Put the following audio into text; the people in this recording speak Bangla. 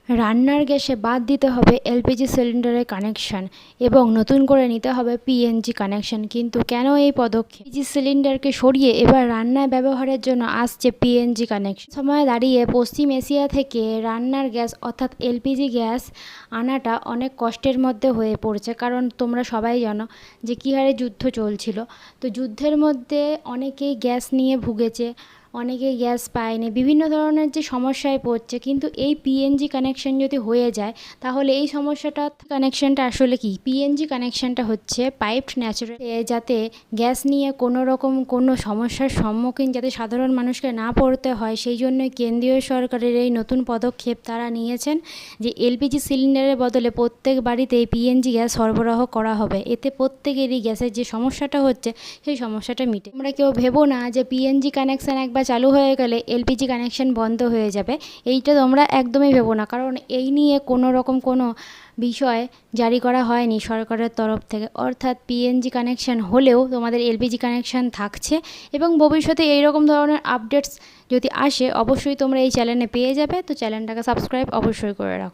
রান্নার গ্যাসে বাদ দিতে হবে এলপিজি সিলিন্ডারের কানেকশন এবং নতুন করে নিতে হবে পিএনজি কানেকশন। কিন্তু কেন এই পদক্ষেপ? এলপিজি সিলিন্ডারকে সরিয়ে এবার রান্নায় ব্যবহারের জন্য আসছে পিএনজি কানেকশন। সময় দাঁড়িয়ে পশ্চিম এশিয়া থেকে রান্নার গ্যাস অর্থাৎ এলপিজি গ্যাস আনাটা অনেক কষ্টের মধ্যে হয়ে পড়ছে, কারণ তোমরা সবাই জানো যে কী হারে যুদ্ধ চলছিল। তো যুদ্ধের মধ্যে অনেকেই গ্যাস নিয়ে ভুগেছে, অনেকেই গ্যাস পায়নি, বিভিন্ন ধরনের যে সমস্যায় পড়ছে। কিন্তু এই পিএনজি কানেকশন যদি হয়ে যায় তাহলে এই কানেকশনটা আসলে কি? পিএনজি কানেকশনটা হচ্ছে পাইপড ন্যাচারাল, যাতে গ্যাস নিয়ে কোনো রকম কোনো সমস্যার সম্মুখীন যাতে সাধারণ মানুষকে না পড়তে হয়, সেই জন্যই কেন্দ্রীয় সরকারের এই নতুন পদক্ষেপ তারা নিয়েছেন যে এলপিজি সিলিন্ডারের বদলে প্রত্যেক বাড়িতেই পিএনজি গ্যাস সরবরাহ করা হবে। এতে প্রত্যেকেরই গ্যাসের যে সমস্যাটা হচ্ছে সেই সমস্যাটা মিটে। আমরা কেউ ভেবো না যে পিএনজি কানেকশান একবার চালু হয়ে গেলে এলপিজি কানেকশান বন্ধ হয়ে যাবে। এইটা তোমরা একদমই ভেবো না, কারণ এই নিয়ে কোনো রকম কোনো বিষয় জারি করা হয়নি সরকারের তরফ থেকে। অর্থাৎ পিএনজি কানেকশান হলেও তোমাদের এলপিজি কানেকশান থাকছে, এবং ভবিষ্যতে এইরকম ধরনের আপডেটস যদি আসে অবশ্যই তোমরা এই চ্যানেলে পেয়ে যাবে। তো চ্যানেলটাকে সাবস্ক্রাইব অবশ্যই করে রাখো।